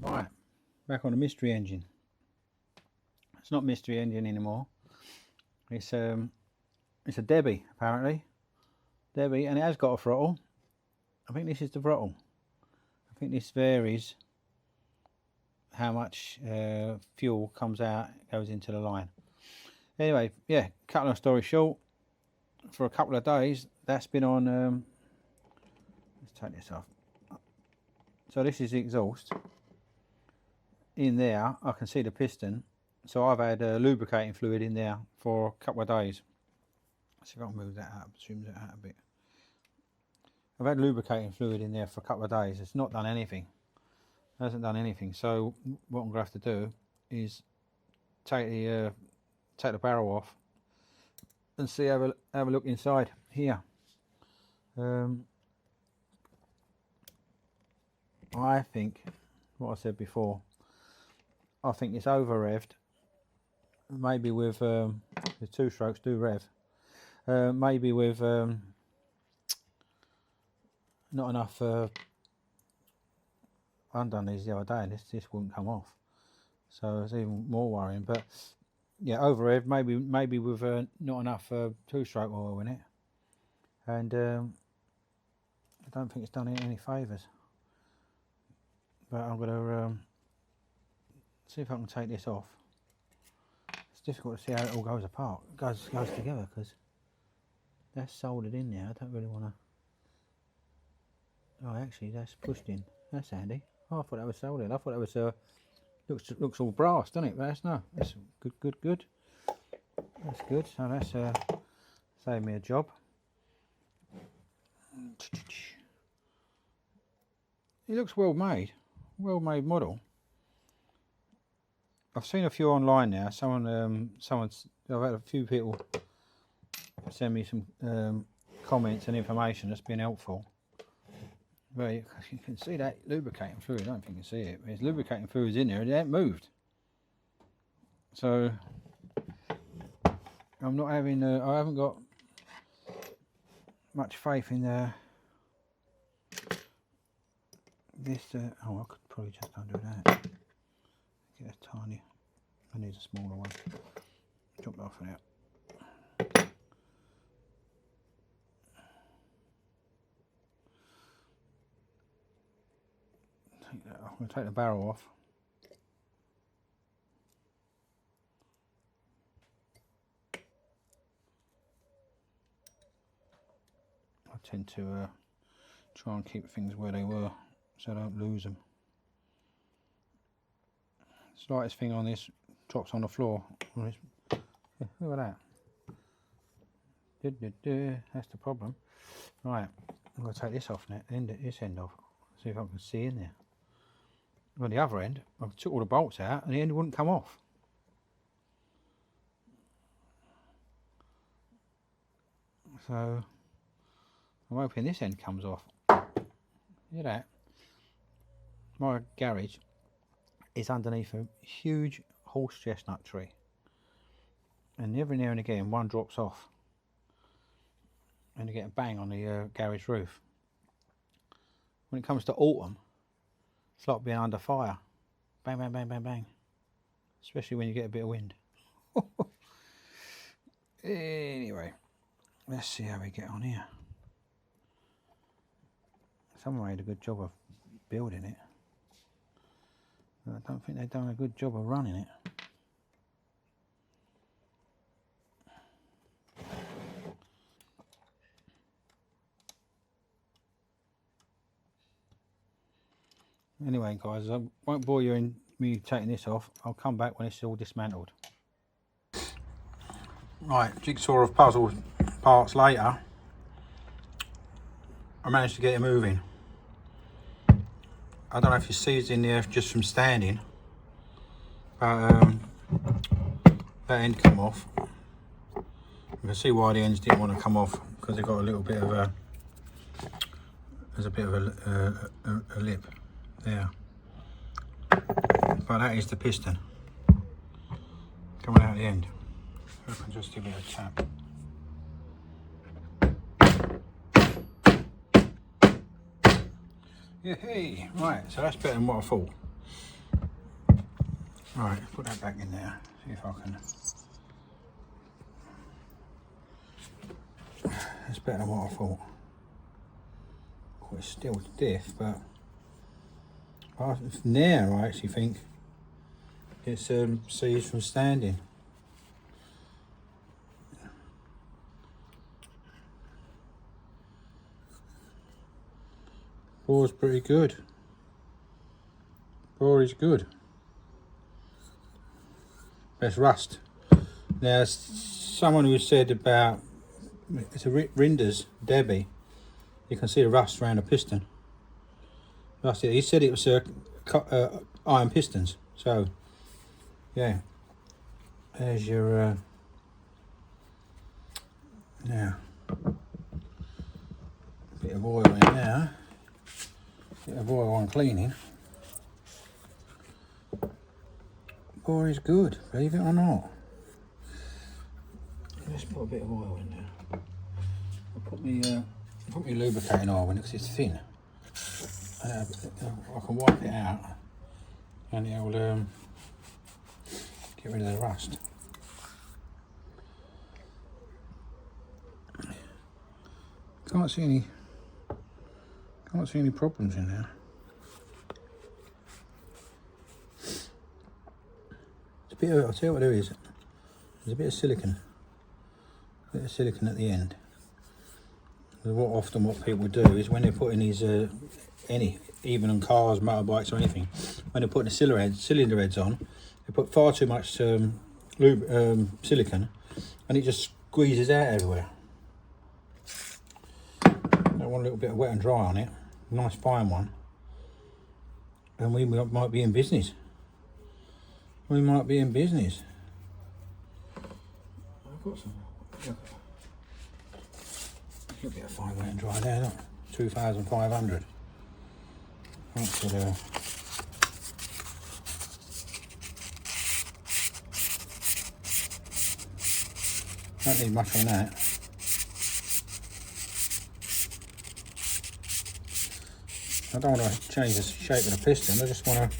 Right, back on the mystery engine. It's not mystery engine anymore. It's a Debbie apparently. Debbie, and it has got a throttle. I think this is the throttle. I think this varies how much fuel comes out, goes into the line. Anyway, yeah, cutting a story short, for a couple of days that's been on. Let's take this off. So this is the exhaust. In there I can see the piston, so I've had lubricating fluid in there for a couple of days. Let's see if I can move that out, zoom that out a bit. I've had lubricating fluid in there for a couple of days. It's not done anything. It hasn't done anything. So what I'm going to have to do is take the barrel off and see, have a look inside here. I think what I said before. I think it's over revved. Maybe with the 2 strokes do rev. Maybe with not enough. I undone these the other day and this wouldn't come off, so it's even more worrying. But yeah, over rev, maybe with not enough 2-stroke oil in it, and I don't think it's done it any favours. But I'm gonna see if I can take this off. It's difficult to see how it all goes apart, goes together, because that's soldered in there. I don't really want to. Oh, actually, that's pushed in. That's handy. Oh, I thought that was soldered. I thought that was looks all brass, doesn't it? But that's no. That's good. That's good. So that's saved me a job. It looks well made model. I've seen a few online now. I've had a few people send me some comments and information that's been helpful. Well, you can see that lubricating fluid. I don't think you can see it. There's lubricating fluids in there and it ain't moved. So I'm not having. I haven't got much faith in this. Oh, I could probably just undo that. Get a tiny. I need a smaller one. Drop it off and out. I'm going to take the barrel off. I tend to try and keep things where they were so I don't lose them. Slightest thing on this drops on the floor. Yeah, look at that. That's the problem. Right, I'm going to take this off now, this end off, see if I can see in there. On the other end, I took all the bolts out and the end wouldn't come off. So I'm hoping this end comes off. Look at that. My garage is underneath a huge horse chestnut tree, and every now and again one drops off and you get a bang on the garage roof. When it comes to autumn, it's like being under fire. Bang, bang, bang, bang, bang. Especially when you get a bit of wind. Anyway, let's see how we get on here. Someone made a good job of building it, but I don't think they've done a good job of running it. Anyway guys, I won't bore you in me taking this off. I'll come back when it's all dismantled. Right, jigsaw of puzzle parts later, I managed to get it moving. I don't know if you see it in there just from standing, but that end come off. You can see why the ends didn't want to come off, because they've got a little bit of a, there's a bit of a lip there. But that is the piston coming out the end. I can just give it a tap. Yeah, hey, right, so that's better than what I thought. Right, put that back in there, see if I can. It's better than what I thought. Oh, it's still stiff, but now I actually think it's seized from standing. Bore's pretty good. Bore is good. There's rust. Now, someone who said about, it's a Rinders Debbie, you can see the rust around the piston. Rusty. He said it was iron pistons. So, yeah. There's your, now, bit of oil in there. Bit of oil on cleaning. Bore is good, believe it or not. Let's put a bit of oil in there. I'll put me lubricating oil in it because it's thin. And I can wipe it out and it will get rid of the rust. Can't see any problems in there. It's a bit of, I'll tell you what there is. There's a bit of silicone. A bit of silicone at the end. What people do is when they're putting these even on cars, motorbikes or anything, when they're putting the cylinder heads on, they put far too much silicone and it just squeezes out everywhere. I want a little bit of wet and dry on it, a nice fine one, and we might be in business. We might be in business. I've got some. A little bit of fine wet and dry there, look. 2,500. That's good. Don't need much on that. I don't want to change the shape of the piston, I just want to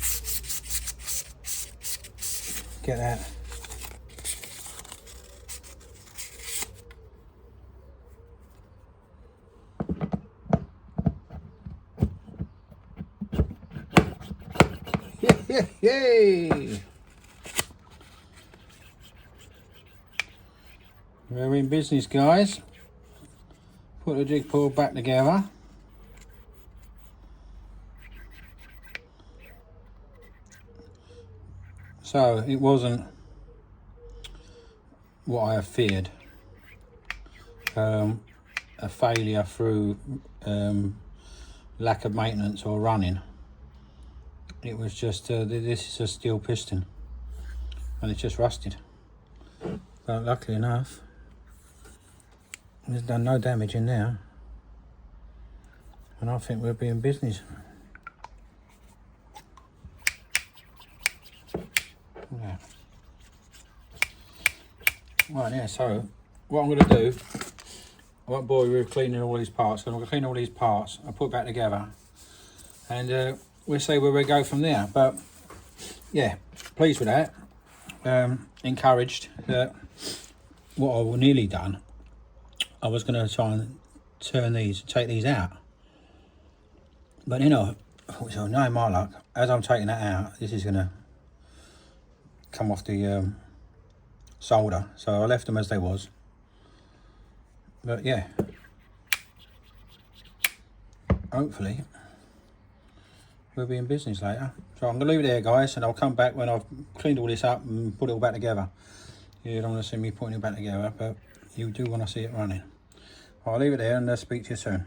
get that. Yay! We're in business, guys. Put the jig pull back together. So it wasn't what I have feared. A failure through lack of maintenance or running. It was just, this is a steel piston and it's just rusted. But luckily enough, there's done no damage in there. And I think we'll be in business. Yeah. Right, yeah, so what I'm going to do, I won't bore you with cleaning all these parts. I'm going to clean all these parts, I'll put it back together. And we'll see where we go from there. But yeah, pleased with that. Encouraged that what I was nearly done, I was going to try and take these out. But you know, so knowing my luck, as I'm taking that out, this is going to come off the solder. So I left them as they was. But yeah, hopefully we'll be in business later. So I'm going to leave it there, guys, and I'll come back when I've cleaned all this up and put it all back together. You don't want to see me putting it back together, but you do want to see it running. I'll leave it there and I'll speak to you soon.